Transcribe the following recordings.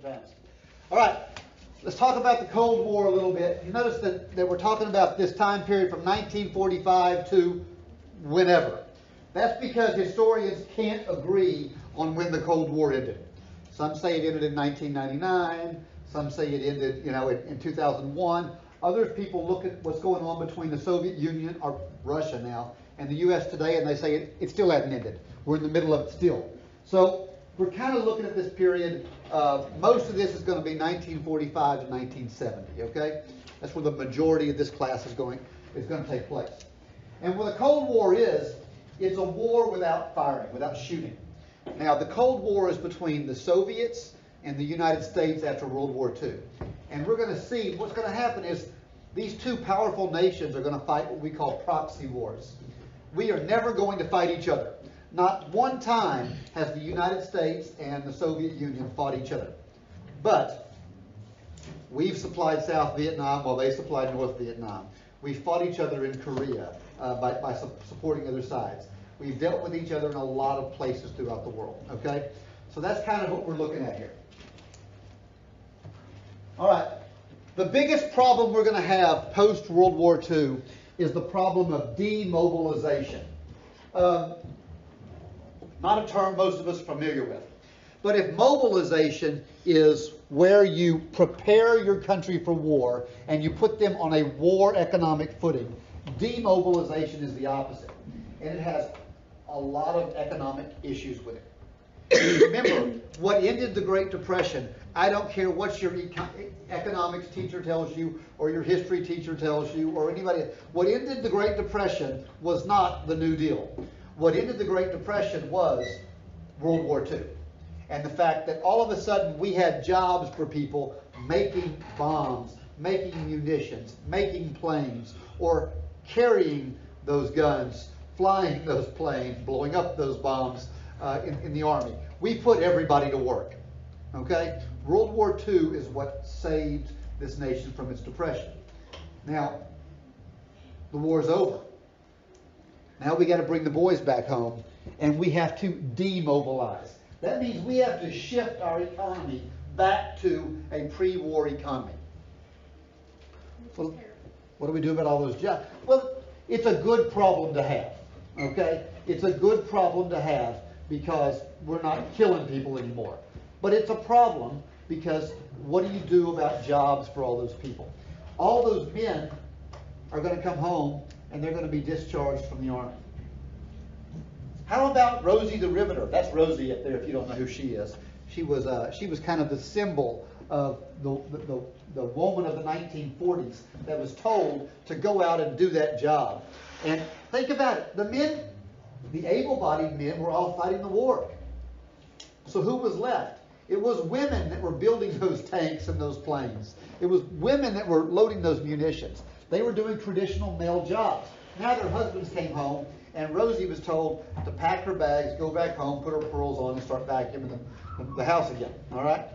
sometimes. All right, let's talk about the Cold War a little bit. You notice that we're talking about this time period from 1945 to whenever. That's because historians can't agree on when the Cold War ended. Some say it ended in 1999. Some say it ended, in 2001. Other people look at what's going on between the Soviet Union, or Russia now, and the U.S. today, and they say it still hasn't ended. We're in the middle of it still. So we're kind of looking at this period. Most of this is going to be 1945 to 1970. Okay, that's where the majority of this class is going to take place. And what the Cold War is, it's a war without firing, without shooting. Now, the Cold War is between the Soviets and the United States after World War II. And we're going to see what's going to happen is these two powerful nations are going to fight what we call proxy wars. We are never going to fight each other. Not one time has the United States and the Soviet Union fought each other. But we've supplied South Vietnam while they supplied North Vietnam. We fought each other in Korea by supporting other sides. We've dealt with each other in a lot of places throughout the world. Okay? So that's kind of what we're looking at here. All right. The biggest problem we're going to have post-World War II is the problem of demobilization. Not a term most of us are familiar with. But if mobilization is where you prepare your country for war and you put them on a war economic footing, demobilization is the opposite. And it has a lot of economic issues with it. Remember, what ended the Great Depression, I don't care what your economics teacher tells you or your history teacher tells you or anybody else, what ended the Great Depression was not the New Deal. What ended the Great Depression was World War II. And the fact that all of a sudden we had jobs for people making bombs, making munitions, making planes, or carrying those guns, flying those planes, blowing up those bombs in the Army. We put everybody to work. Okay? World War II is what saved this nation from its depression. Now, the war's over. Now we got to bring the boys back home, and we have to demobilize. That means we have to shift our economy back to a pre-war economy. Well, what do we do about all those jobs? Well, it's a good problem to have. Okay? It's a good problem to have because we're not killing people anymore. But it's a problem because what do you do about jobs for all those people? All those men are going to come home and they're going to be discharged from the Army. How about Rosie the Riveter? That's Rosie up there if you don't know who she is. She was kind of the symbol of the woman of the 1940s that was told to go out and do that job. And think about it. The men, the able-bodied men, were all fighting the war. So who was left? It was women that were building those tanks and those planes. It was women that were loading those munitions. They were doing traditional male jobs. Now their husbands came home, and Rosie was told to pack her bags, go back home, put her pearls on, and start vacuuming the house again. All right?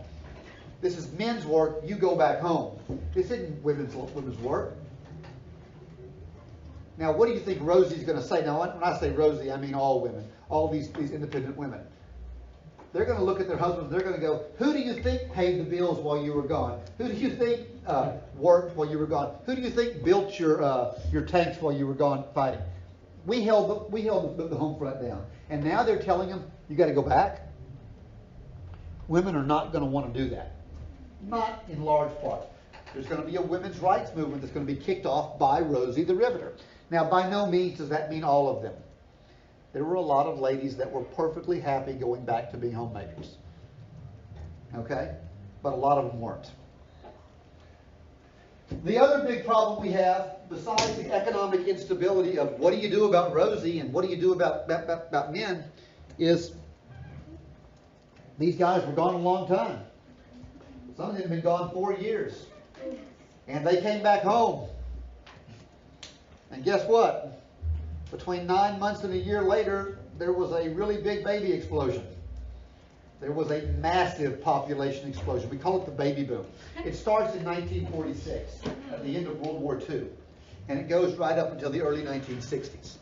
This is men's work. You go back home. This isn't women's work. Now, what do you think Rosie's going to say? Now, when I say Rosie, I mean all women, all these independent women. They're going to look at their husbands. They're going to go, who do you think paid the bills while you were gone? Who do you think worked while you were gone? Who do you think built your tanks while you were gone fighting? We held the home front down. And now they're telling them, you got to go back? Women are not going to want to do that. Not in large part. There's going to be a women's rights movement that's going to be kicked off by Rosie the Riveter. Now, by no means does that mean all of them. There were a lot of ladies that were perfectly happy going back to being homemakers. Okay? But a lot of them weren't. The other big problem we have, besides the economic instability of what do you do about Rosie and what do you do about men, is these guys were gone a long time. Some of them have been gone 4 years. And they came back home. And guess what? Between 9 months and a year later, there was a really big baby explosion. There was a massive population explosion. We call it the baby boom. It starts in 1946, at the end of World War II. And it goes right up until the early 1960s.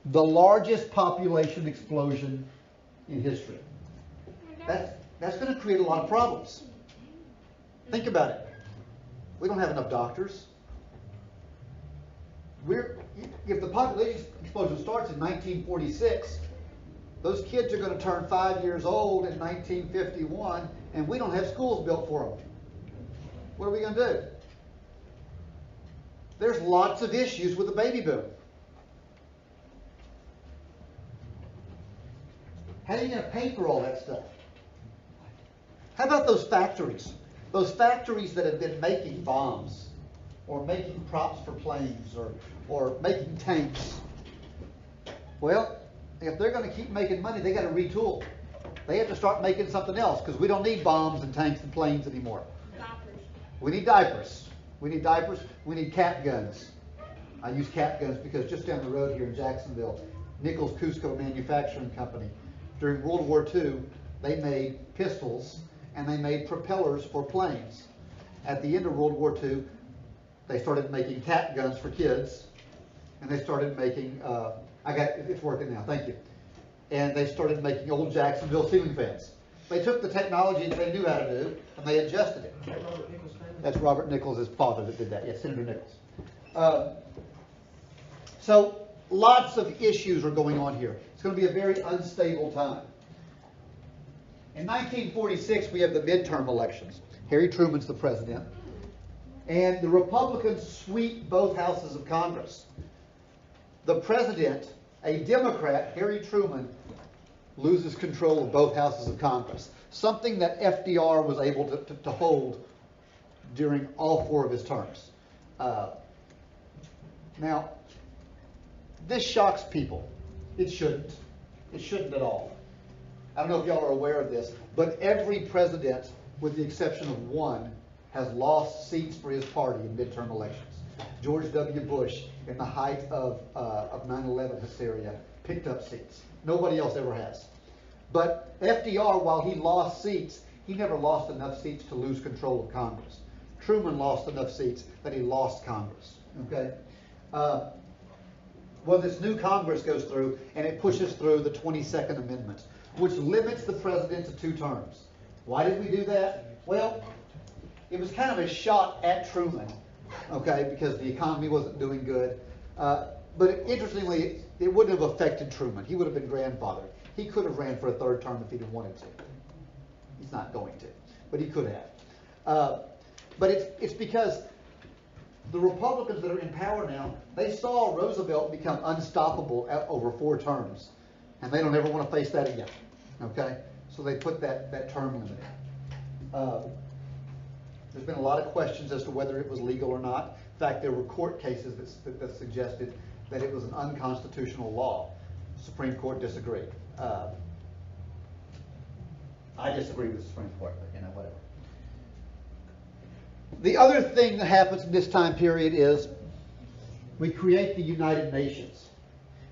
The largest population explosion in history. That's going to create a lot of problems. Think about it. We don't have enough doctors. If the population explosion starts in 1946, those kids are going to turn 5 years old in 1951, and we don't have schools built for them. What are we going to do? There's lots of issues with the baby boom. How are you going to pay for all that stuff? How about those factories? Those factories that have been making bombs, or making props for planes, or making tanks. Well, if they're going to keep making money, they got to retool. They have to start making something else, because we don't need bombs and tanks and planes anymore. Diapers. We need diapers. We need diapers. We need cap guns. I use cap guns because just down the road here in Jacksonville, Nichols Cusco Manufacturing Company, during World War II, they made pistols and they made propellers for planes. At the end of World War II, they started making cap guns for kids, and they started making, it's working now, thank you. And they started making old Jacksonville ceiling fans. They took the technology that they knew how to do, and they adjusted it. That's Robert Nichols' father that did that, yes, Senator Nichols. So lots of issues are going on here. It's going to be a very unstable time. In 1946, we have the midterm elections. Harry Truman's the president. And the Republicans sweep both houses of Congress. The president, a Democrat, Harry Truman, loses control of both houses of Congress. Something that FDR was able to hold during all 4 of his terms. Now, this shocks people. It shouldn't. It shouldn't at all. I don't know if y'all are aware of this, but every president, with the exception of one, has lost seats for his party in midterm elections. George W. Bush, in the height of 9/11 hysteria, picked up seats. Nobody else ever has. But FDR, while he lost seats, he never lost enough seats to lose control of Congress. Truman lost enough seats that he lost Congress. Okay? Well, this new Congress goes through, and it pushes through the 22nd Amendment, which limits the president to 2 terms. Why did we do that? Well, it was kind of a shot at Truman, okay, because the economy wasn't doing good. But interestingly, it wouldn't have affected Truman. He would have been grandfathered. He could have ran for a 3rd term if he'd wanted to. He's not going to, but he could have. But it's because the Republicans that are in power now, they saw Roosevelt become unstoppable over 4 terms, and they don't ever want to face that again. Okay, so they put that term limit. There's been a lot of questions as to whether it was legal or not. In fact, there were court cases that suggested that it was an unconstitutional law. The Supreme Court disagreed. I disagree with the Supreme Court, but whatever. The other thing that happens in this time period is we create the United Nations.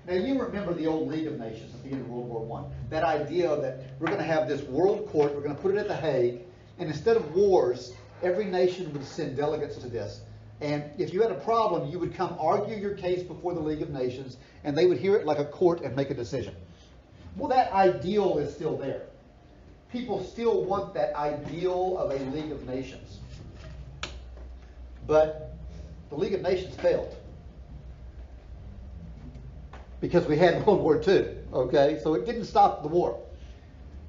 Now, you remember the old League of Nations at the end of World War I. That idea that we're going to have this world court, we're going to put it at The Hague, and instead of wars, every nation would send delegates to this. And if you had a problem, you would come argue your case before the League of Nations, and they would hear it like a court and make a decision. Well, that ideal is still there. People still want that ideal of a League of Nations. But the League of Nations failed. Because we had World War II, okay? So it didn't stop the war.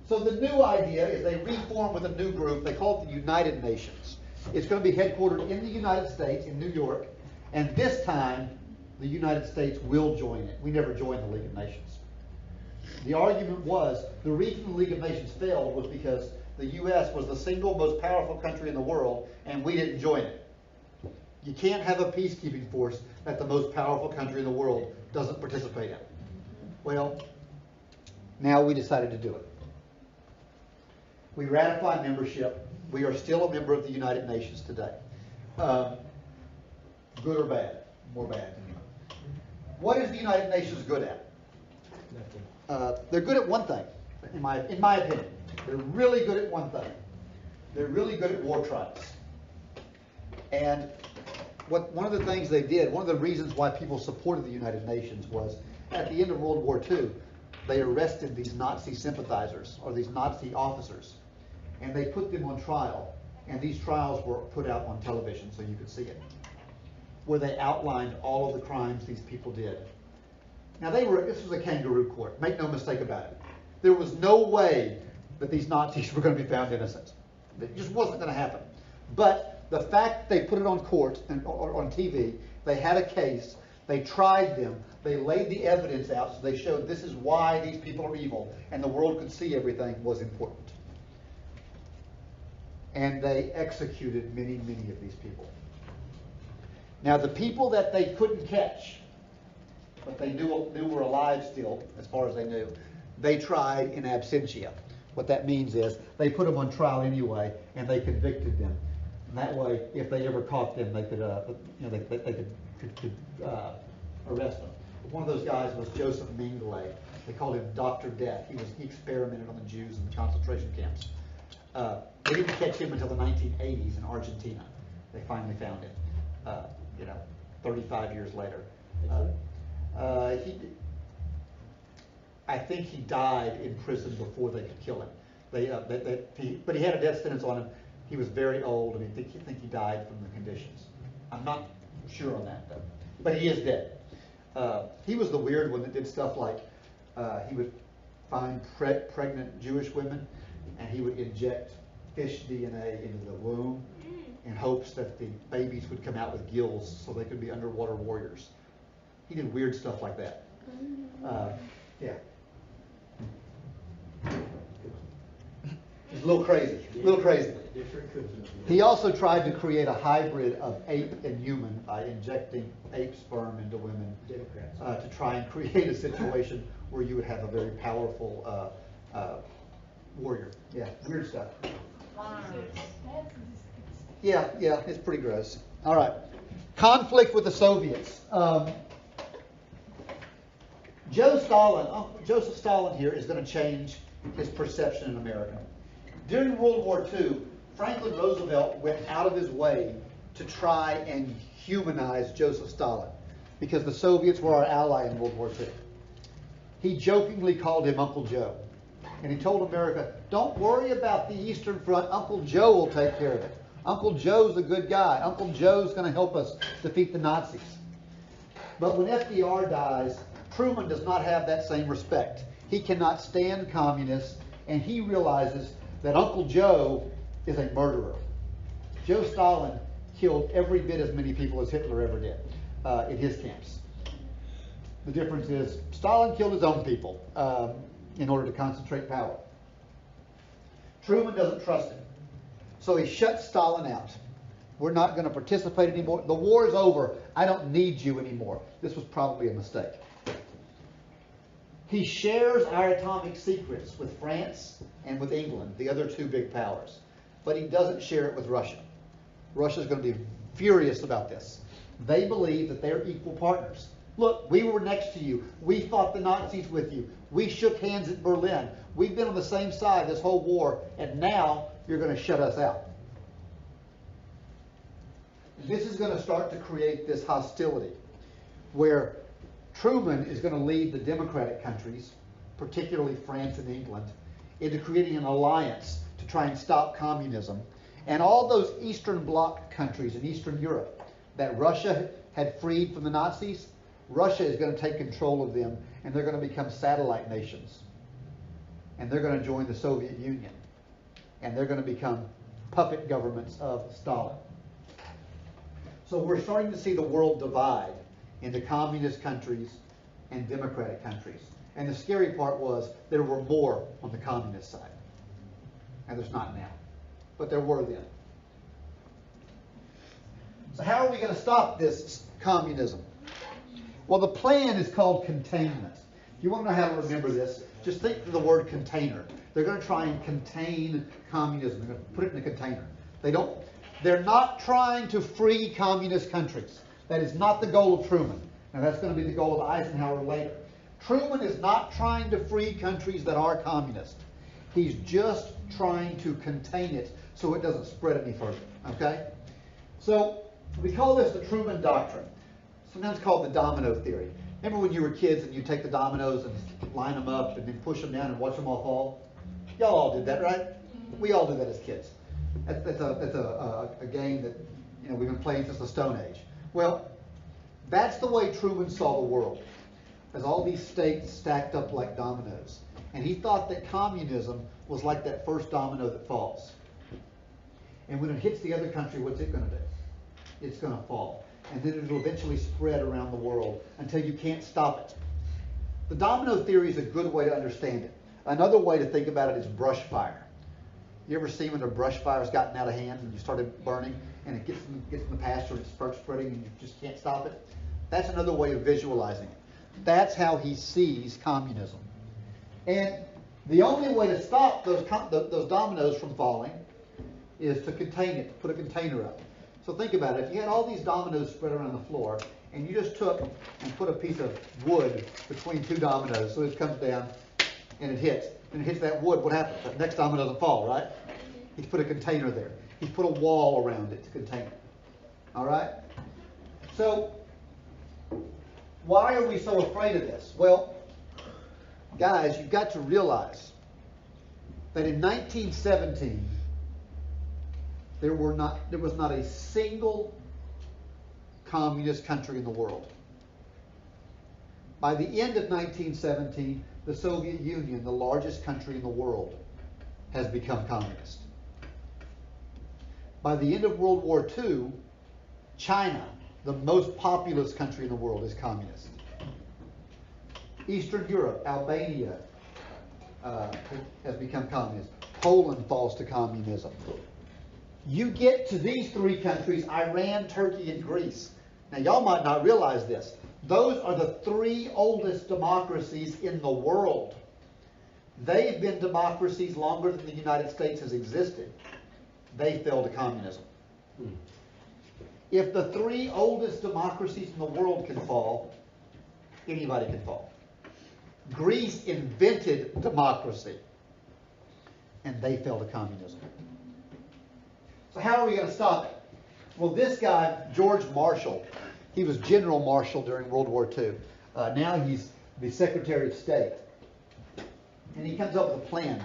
So the new idea is they reform with a new group. They call it the United Nations. It's going to be headquartered in the United States, in New York, and this time the United States will join it. We never joined the League of Nations. The argument was the reason the League of Nations failed was because the U.S. was the single most powerful country in the world, and we didn't join it. You can't have a peacekeeping force that the most powerful country in the world doesn't participate in. Well, now we decided to do it. We ratify membership. We are still a member of the United Nations today. Good or bad? More bad than good. What is the United Nations good at? They're good at one thing, in my opinion. They're really good at one thing. They're really good at war crimes. And one of the things they did, one of the reasons why people supported the United Nations was at the end of World War II, they arrested these Nazi sympathizers or these Nazi officers. and they put them on trial. And these trials were put out on television so you could see it, where they outlined all of the crimes these people did. Now this was a kangaroo court, make no mistake about it. There was no way that these Nazis were going to be found innocent. It just wasn't going to happen. But the fact they put it on court and or on TV, they had a case, they tried them, they laid the evidence out, so they showed this is why these people are evil, and the world could see everything was important. And they executed many, many of these people. Now the people that they couldn't catch, but they knew were alive still, as far as they knew, they tried in absentia. What that means is they put them on trial anyway, and they convicted them. And that way, if they ever caught them, they could, they could arrest them. One of those guys was Joseph Mengele. They called him Dr. Death. He experimented on the Jews in the concentration camps. They didn't catch him until the 1980s in Argentina. They finally found him. 35 years later. I think he died in prison before they could kill him. But he had a death sentence on him. He was very old, and I think he died from the conditions. I'm not sure on that, though. But he is dead. He was the weird one that did stuff like he would find pregnant Jewish women, and he would inject fish DNA into the womb in hopes that the babies would come out with gills so they could be underwater warriors. He did weird stuff like that. Yeah. It's a little crazy. He also tried to create a hybrid of ape and human by injecting ape sperm into women to try and create a situation where you would have a very powerful warrior. Yeah, weird stuff. Yeah, it's pretty gross. All right. Conflict with the Soviets. Joseph Stalin here is going to change his perception in America. During World War II, Franklin Roosevelt went out of his way to try and humanize Joseph Stalin because the Soviets were our ally in World War II. He jokingly called him Uncle Joe. And he told America, don't worry about the Eastern Front. Uncle Joe will take care of it. Uncle Joe's a good guy. Uncle Joe's going to help us defeat the Nazis. But when FDR dies, Truman does not have that same respect. He cannot stand communists, and he realizes that Uncle Joe is a murderer. Joe Stalin killed every bit as many people as Hitler ever did in his camps. The difference is Stalin killed his own people in order to concentrate power. Truman doesn't trust him. So he shuts Stalin out. We're not going to participate anymore. The war is over. I don't need you anymore. This was probably a mistake. He shares our atomic secrets with France and with England, the other two big powers. But he doesn't share it with Russia. Russia's going to be furious about this. They believe that they're equal partners. Look, we were next to you. We fought the Nazis with you. We shook hands at Berlin. We've been on the same side this whole war, and now you're going to shut us out. This is going to start to create this hostility where Truman is going to lead the democratic countries, particularly France and England, into creating an alliance to try and stop communism. And all those Eastern Bloc countries in Eastern Europe that Russia had freed from the Nazis, Russia is going to take control of them, and they're going to become satellite nations. And they're going to join the Soviet Union. And they're going to become puppet governments of Stalin. So we're starting to see the world divide into communist countries and democratic countries. And the scary part was there were more on the communist side. And there's not now. But there were then. So how are we going to stop this communism? Well, the plan is called containment. If you want to know how to remember this, just think of the word container. They're going to try and contain communism. They're going to put it in a container. They're not trying to free communist countries. That is not the goal of Truman. Now that's going to be the goal of Eisenhower later. Truman is not trying to free countries that are communist. He's just trying to contain it so it doesn't spread any further. Okay? So we call this the Truman Doctrine. Sometimes called the Domino Theory. Remember when you were kids and you take the dominoes and line them up and then push them down and watch them all fall? Y'all all did that, right? We all do that as kids. That's a game that we've been playing since the Stone Age. Well, that's the way Truman saw the world, as all these states stacked up like dominoes. And he thought that communism was like that first domino that falls. And when it hits the other country, what's it going to do? It's going to fall. And then it'll eventually spread around the world until you can't stop it. The domino theory is a good way to understand it. Another way to think about it is brush fire. You ever seen when a brush fire's gotten out of hand and you started burning and it gets in the pasture and it starts spreading and you just can't stop it? That's another way of visualizing it. That's how he sees communism. And the only way to stop those dominoes from falling is to contain it, to put a container up. So think about it. If you had all these dominoes spread around the floor and you just took and put a piece of wood between two dominoes so it comes down and it hits that wood, what happens? The next domino doesn't fall, right? He's put a container there. He's put a wall around it to contain it. All right? So why are we so afraid of this? Well, guys, you've got to realize that in 1917, there was not a single communist country in the world. By the end of 1917, the Soviet Union, the largest country in the world, has become communist. By the end of World War II, China, the most populous country in the world, is communist. Eastern Europe, Albania, has become communist. Poland falls to communism. You get to these three countries, Iran, Turkey, and Greece. Now, y'all might not realize this. Those are the three oldest democracies in the world. They've been democracies longer than the United States has existed. They fell to communism. If the three oldest democracies in the world can fall, anybody can fall. Greece invented democracy, and they fell to communism. So how are we going to stop it? Well, this guy, George Marshall, he was General Marshall during World War II. Now he's the Secretary of State. And he comes up with a plan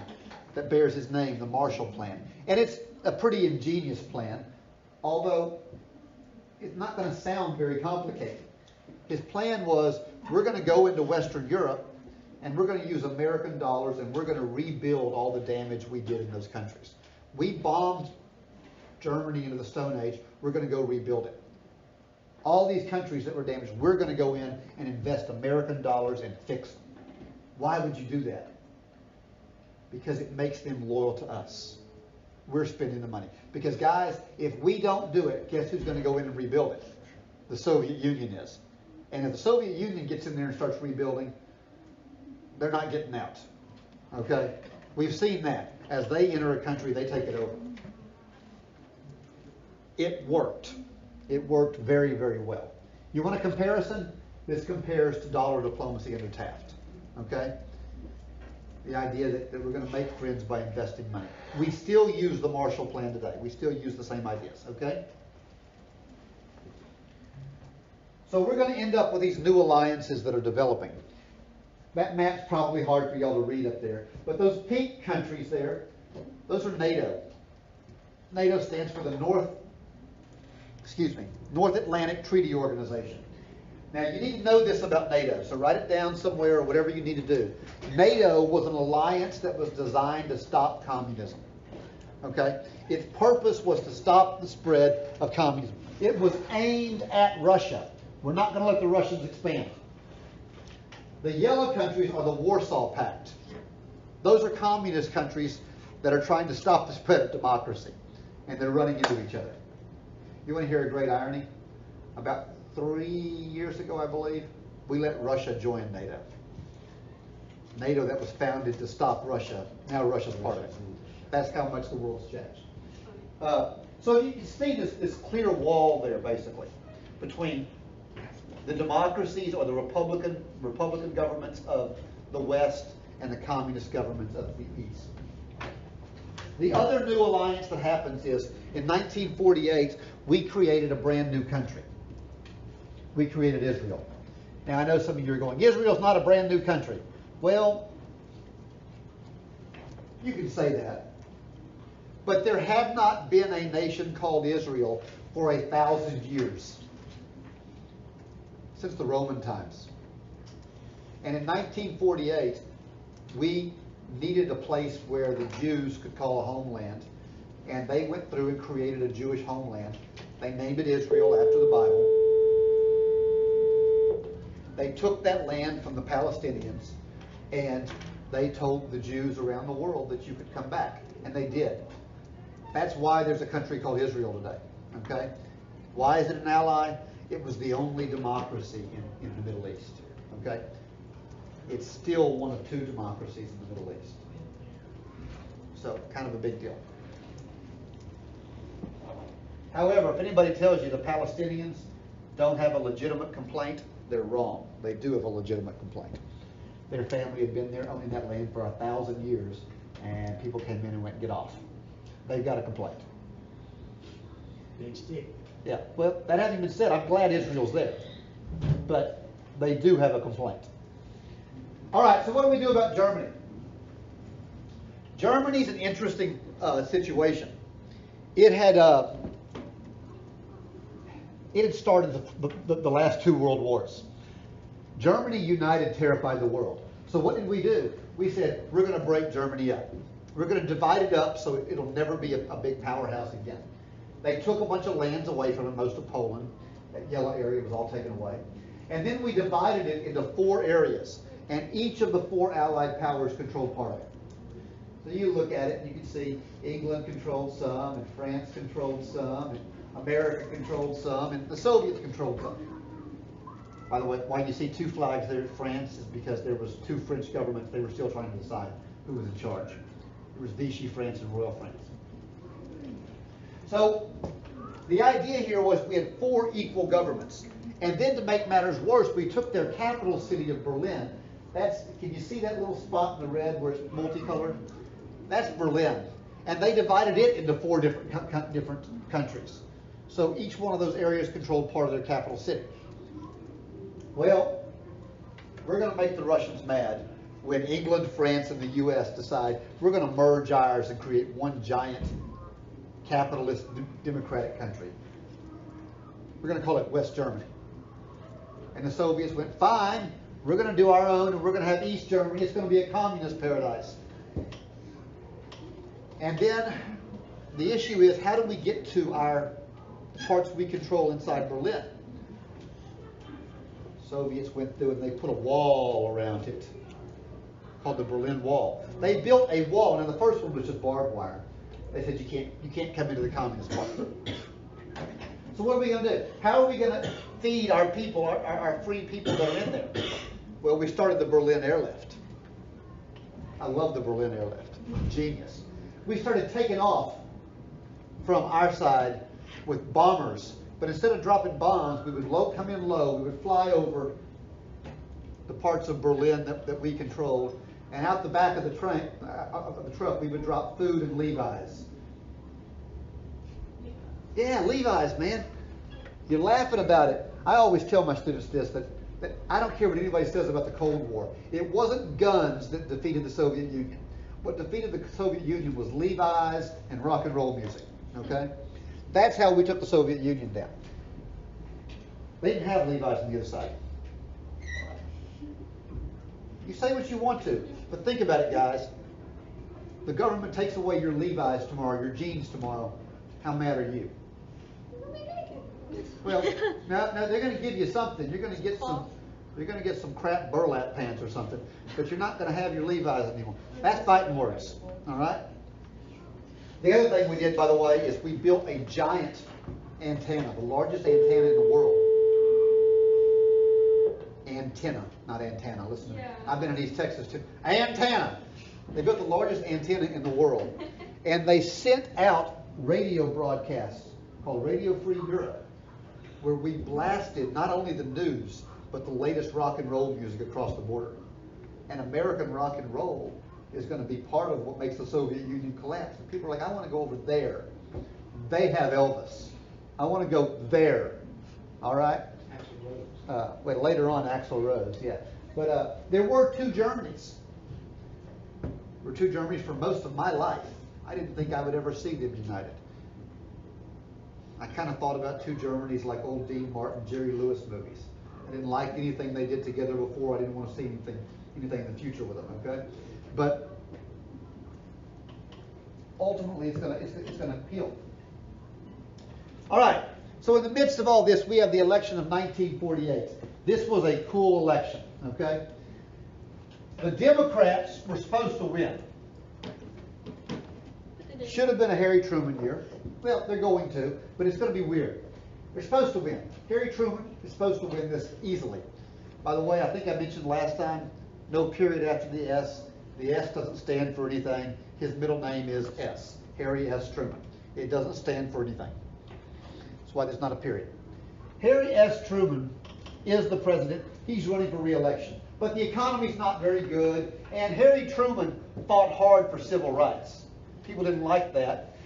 that bears his name, the Marshall Plan. And it's a pretty ingenious plan, although it's not going to sound very complicated. His plan was, we're going to go into Western Europe, and we're going to use American dollars, and we're going to rebuild all the damage we did in those countries. We bombed Germany into the Stone Age. We're going to go rebuild it. All these countries that were damaged, we're going to go in and invest American dollars and fix them. Why would you do that? Because it makes them loyal to us. We're spending the money. Because, guys, if we don't do it, guess who's going to go in and rebuild it? The Soviet Union is. And if the Soviet Union gets in there and starts rebuilding, they're not getting out. Okay? We've seen that. As they enter a country, they take it over. It worked. It worked very, very well. You want a comparison? This compares to dollar diplomacy under Taft. Okay? The idea that we're going to make friends by investing money. We still use the Marshall Plan today. We still use the same ideas. Okay? So we're going to end up with these new alliances that are developing. That map's probably hard for y'all to read up there. But those pink countries there, those are NATO. NATO stands for the North Atlantic Treaty Organization. Now, you need to know this about NATO, so write it down somewhere or whatever you need to do. NATO was an alliance that was designed to stop communism. Okay? Its purpose was to stop the spread of communism. It was aimed at Russia. We're not going to let the Russians expand. The yellow countries are the Warsaw Pact. Those are communist countries that are trying to stop the spread of democracy, and they're running into each other. You want to hear a great irony? About 3 years ago, I believe, we let Russia join NATO. NATO that was founded to stop Russia. Now Russia's part of it. That's how much the world's changed. So you can see this clear wall there, basically, between the democracies or the Republican governments of the West and the communist governments of the East. The other new alliance that happens is, in 1948, we created a brand new country. We created Israel. Now, I know some of you are going, Israel's not a brand new country. Well, you can say that. But there have not been a nation called Israel for 1,000 years, since the Roman times. And in 1948, we needed a place where the Jews could call a homeland. And they went through and created a Jewish homeland. They named it Israel after the Bible. They took that land from the Palestinians, and they told the Jews around the world that you could come back. And they did. That's why there's a country called Israel today. Okay? Why is it an ally? It was the only democracy in the Middle East. Okay? It's still one of two democracies in the Middle East. So, kind of a big deal. However, if anybody tells you the Palestinians don't have a legitimate complaint, they're wrong. They do have a legitimate complaint. Their family had been there owning that land for 1,000 years, and people came in and went, get off. They've got a complaint. Big stick. Yeah, well, that hasn't been said. I'm glad Israel's there. But they do have a complaint. All right, so what do we do about Germany? Germany's an interesting situation. It had started the last two world wars. Germany united terrified the world. So what did we do? We said, we're going to break Germany up. We're going to divide it up so it'll never be a big powerhouse again. They took a bunch of lands away from it, most of Poland. That yellow area was all taken away. And then we divided it into 4 areas. And each of the 4 Allied powers controlled part of it. So you look at it and you can see England controlled some, and France controlled some, and America controlled some, and the Soviets controlled some. By the way, why you see 2 flags there at France is because there was 2 French governments. They were still trying to decide who was in charge. There was Vichy France and Royal France. So the idea here was we had 4 equal governments. And then to make matters worse, we took their capital city of Berlin. Can you see that little spot in the red where it's multicolored? That's Berlin. And they divided it into 4 different countries. So each one of those areas controlled part of their capital city. Well, we're going to make the Russians mad when England, France, and the U.S. decide we're going to merge ours and create one giant capitalist democratic country. We're going to call it West Germany. And the Soviets went, fine, we're going to do our own, and we're going to have East Germany. It's going to be a communist paradise. And then the issue is, how do we get to our parts we control inside Berlin? Soviets went through and they put a wall around it called the Berlin Wall. They built a wall, and the first one was just barbed wire. They said you can't come into the communist party. So what are we going to do? How are we going to feed our people, our free people that are in there? Well, we started the Berlin airlift. I love the Berlin airlift. Genius. We started taking off from our side with bombers, but instead of dropping bombs, we would come in low, we would fly over the parts of Berlin that we controlled, and out the back of the truck, we would drop food and Levi's. Yeah, Levi's, man. You're laughing about it. I always tell my students this, that I don't care what anybody says about the Cold War. It wasn't guns that defeated the Soviet Union. What defeated the Soviet Union was Levi's and rock and roll music, okay? That's how we took the Soviet Union down. They didn't have Levi's on the other side. You say what you want to, but think about it, guys. The government takes away your Levi's tomorrow, your jeans tomorrow. How mad are you? Well, now they're going to give you something. You're going to get some crap burlap pants or something, but you're not going to have your Levi's anymore. That's fighting words, all right? The other thing we did, by the way, is we built a giant antenna, the largest antenna in the world. Antenna, not antenna. Listen to me. I've been in East Texas too. Antenna. They built the largest antenna in the world, and they sent out radio broadcasts called Radio Free Europe, where we blasted not only the news, but the latest rock and roll music across the border. And American rock and roll is going to be part of what makes the Soviet Union collapse. And people are like, I want to go over there. They have Elvis. I want to go there. All right? Well, later on, Axl Rose, yeah. But there were 2 Germanys. There were 2 Germanys for most of my life. I didn't think I would ever see them united. I kind of thought about two Germanys like old Dean Martin, Jerry Lewis movies. I didn't like anything they did together before. I didn't want to see anything in the future with them, okay? But ultimately, it's gonna appeal. All right. So in the midst of all this, we have the election of 1948. This was a cool election, okay? The Democrats were supposed to win. Should have been a Harry Truman year. Well, they're going to, but it's going to be weird. They're supposed to win. Harry Truman is supposed to win this easily. By the way, I think I mentioned last time, no period after the S. The S doesn't stand for anything. His middle name is S, Harry S. Truman. It doesn't stand for anything. That's why there's not a period. Harry S. Truman is the president. He's running for re-election. But the economy's not very good, and Harry Truman fought hard for civil rights. People didn't like that.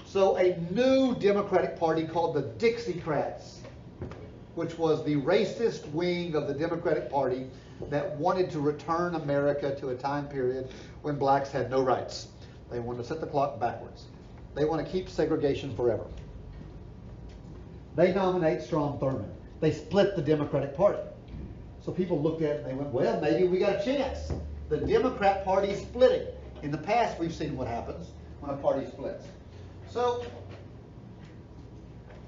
So a new Democratic Party called the Dixiecrats, which was the racist wing of the Democratic Party that wanted to return America to a time period when blacks had no rights. They wanted to set the clock backwards. They want to keep segregation forever. They nominate Strom Thurmond. They split the Democratic Party. So people looked at it and they went, well, maybe we got a chance. The Democrat Party is splitting. In the past, we've seen what happens when a party splits. So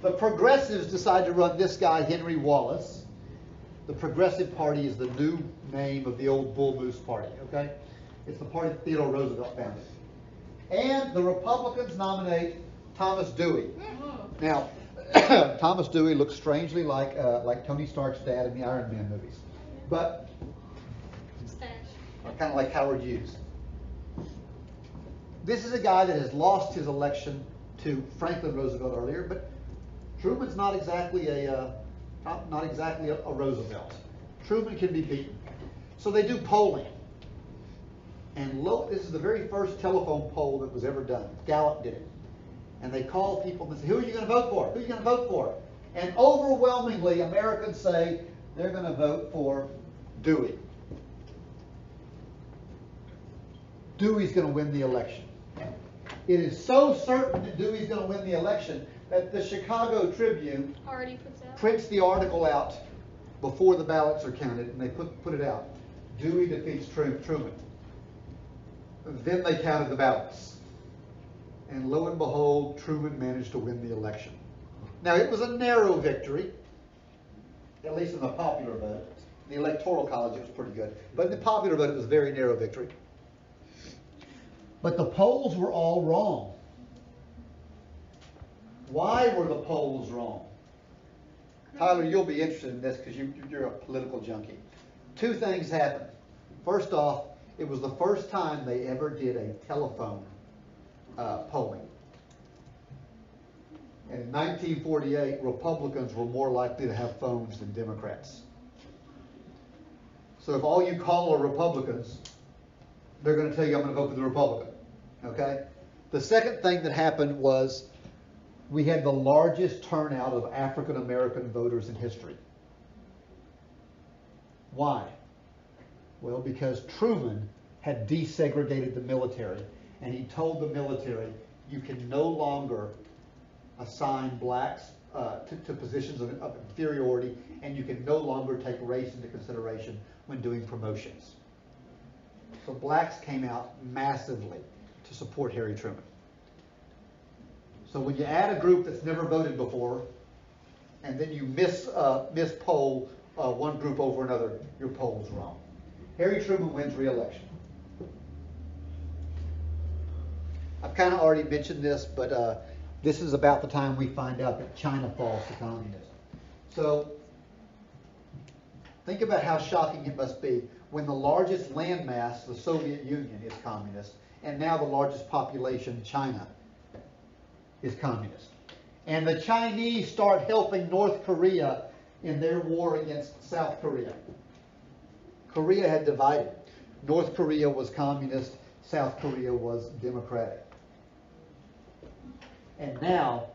the progressives decide to run this guy, Henry Wallace. The Progressive Party is the new name of the old Bull Moose Party, okay? It's the party that Theodore Roosevelt founded. And the Republicans nominate Thomas Dewey. Now, Thomas Dewey looks strangely like Tony Stark's dad in the Iron Man movies. But kind of like Howard Hughes. This is a guy that has lost his election to Franklin Roosevelt earlier, but Truman's not exactly a Roosevelt. Truman can be beaten. So they do polling. And this is the very first telephone poll that was ever done. Gallup did it. And they call people and say, who are you going to vote for? Who are you going to vote for? And overwhelmingly, Americans say they're going to vote for Dewey. Dewey's going to win the election. It is so certain that Dewey's going to win the election that the Chicago Tribune prints the article out before the ballots are counted, and they put it out. Dewey defeats Truman. Then they counted the ballots. And lo and behold, Truman managed to win the election. Now, it was a narrow victory, at least in the popular vote. In the Electoral College, it was pretty good. But in the popular vote, it was a very narrow victory. But the polls were all wrong. Why were the polls wrong? Tyler, you'll be interested in this because you're a political junkie. Two things happened. First off, it was the first time they ever did a telephone polling. And in 1948, Republicans were more likely to have phones than Democrats. So if all you call are Republicans, they're going to tell you, I'm going to vote for the Republican. Okay? The second thing that happened was we had the largest turnout of African American voters in history. Why? Well, because Truman had desegregated the military, and he told the military, you can no longer assign blacks to positions of inferiority, and you can no longer take race into consideration when doing promotions. So blacks came out massively to support Harry Truman. So when you add a group that's never voted before, and then you mispoll one group over another, your poll's wrong. Harry Truman wins re-election. I've kind of already mentioned this, but this is about the time we find out that China falls to communism. So think about how shocking it must be when the largest landmass, the Soviet Union, is communist, and now the largest population, China, is communist. And the Chinese start helping North Korea in their war against South Korea. Korea had divided. North Korea was communist, South Korea was democratic. And now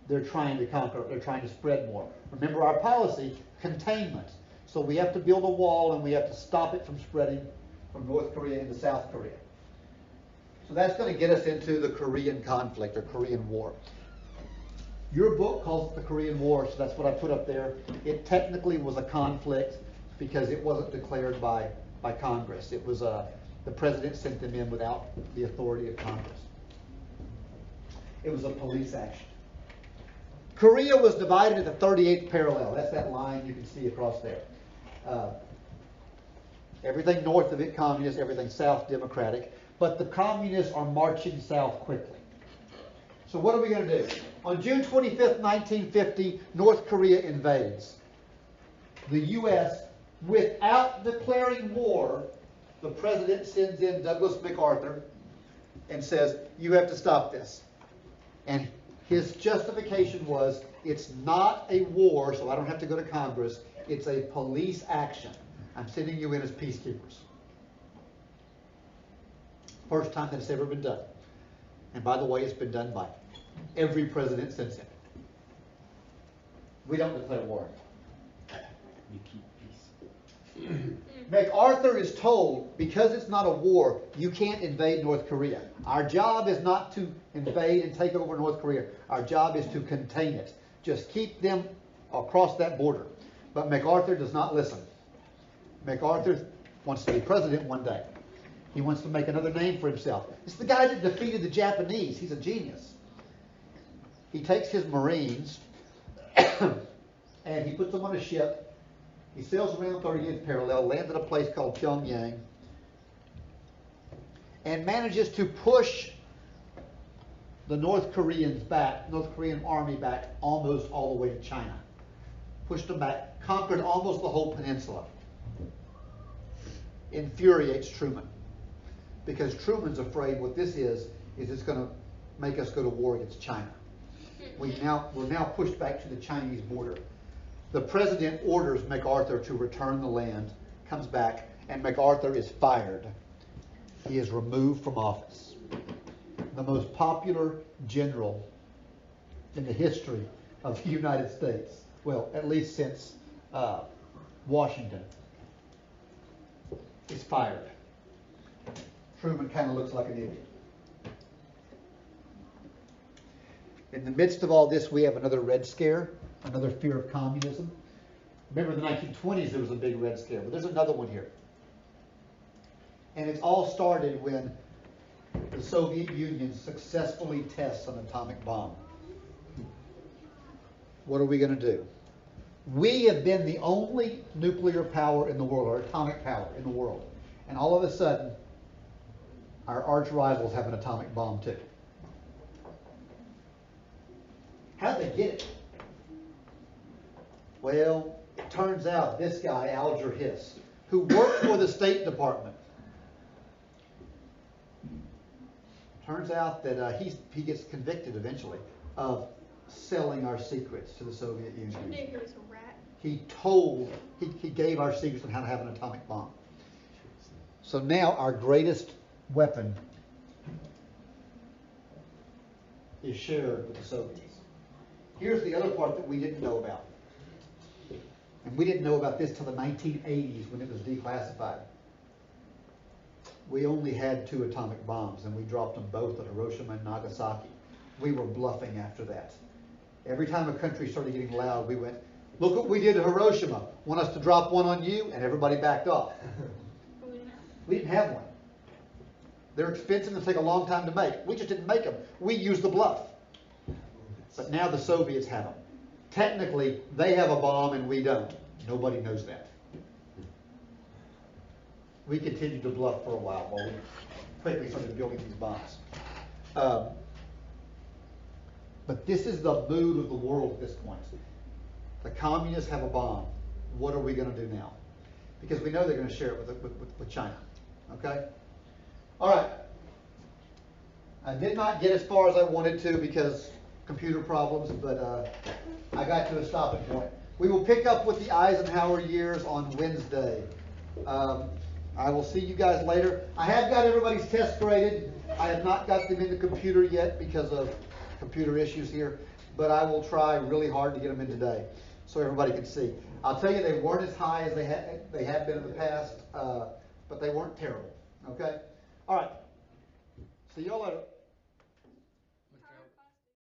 they're trying to conquer, they're trying to spread more. Remember our policy, containment. So we have to build a wall and we have to stop it from spreading from North Korea into South Korea. So that's going to get us into the Korean conflict or Korean War. Your book calls it the Korean War, so that's what I put up there. It technically was a conflict because it wasn't declared by Congress. It was the president sent them in without the authority of Congress. It was a police action. Korea was divided at the 38th parallel. That's that line you can see across there. Everything north of it communist, everything south democratic. But the communists are marching south quickly. So what are we going to do? On June 25th, 1950, North Korea invades. The U.S., without declaring war, the president sends in Douglas MacArthur and says, you have to stop this. And his justification was, it's not a war, so I don't have to go to Congress. It's a police action. I'm sending you in as peacekeepers. First time that's ever been done. And by the way, it's been done by every president since then. We don't declare war. You keep peace. MacArthur is told, because it's not a war, you can't invade North Korea. Our job is not to invade and take over North Korea. Our job is to contain it. Just keep them across that border. But MacArthur does not listen. MacArthur wants to be president one day. He wants to make another name for himself. It's the guy that defeated the Japanese. He's a genius. He takes his Marines and he puts them on a ship. He sails around 38th parallel, lands at a place called Pyongyang, and manages to push the North Korean army back almost all the way to China. Pushed them back, conquered almost the whole peninsula. Infuriates Truman. Because Truman's afraid what this is it's going to make us go to war against China. We're now pushed back to the Chinese border. The president orders MacArthur to return the land, comes back, and MacArthur is fired. He is removed from office. The most popular general in the history of the United States. Well, at least since Washington is fired. Truman kind of looks like an idiot. In the midst of all this, we have another Red Scare, another fear of communism. Remember in the 1920s there was a big Red Scare, but there's another one here. And it all started when the Soviet Union successfully tests an atomic bomb. What are we going to do? We have been the only nuclear power in the world, or atomic power in the world. And all of a sudden, our arch rivals have an atomic bomb too. How'd they get it? Well, it turns out this guy, Alger Hiss, who worked for the State Department, turns out that he gets convicted eventually of selling our secrets to the Soviet Union. You knew he was a rat. He gave our secrets on how to have an atomic bomb. So now our greatest weapon is shared with the Soviets. Here's the other part that we didn't know about. And we didn't know about this till the 1980s when it was declassified. We only had 2 atomic bombs, and we dropped them both at Hiroshima and Nagasaki. We were bluffing after that. Every time a country started getting loud, we went, look what we did to Hiroshima. Want us to drop one on you? And everybody backed off. We didn't have one. They're expensive and take a long time to make. We just didn't make them. We used the bluff. But now the Soviets have them. Technically, they have a bomb and we don't. Nobody knows that. We continued to bluff for a while we quickly started building these bombs. But this is the mood of the world at this point. The communists have a bomb. What are we going to do now? Because we know they're going to share it with China. Okay? All right. I did not get as far as I wanted to because computer problems, but I got to a stopping point. We will pick up with the Eisenhower years on Wednesday. I will see you guys later. I have got everybody's test graded. I have not got them in the computer yet because of computer issues here, but I will try really hard to get them in today so everybody can see. I'll tell you, they weren't as high as they have been in the past, but they weren't terrible. Okay? All right. See y'all later.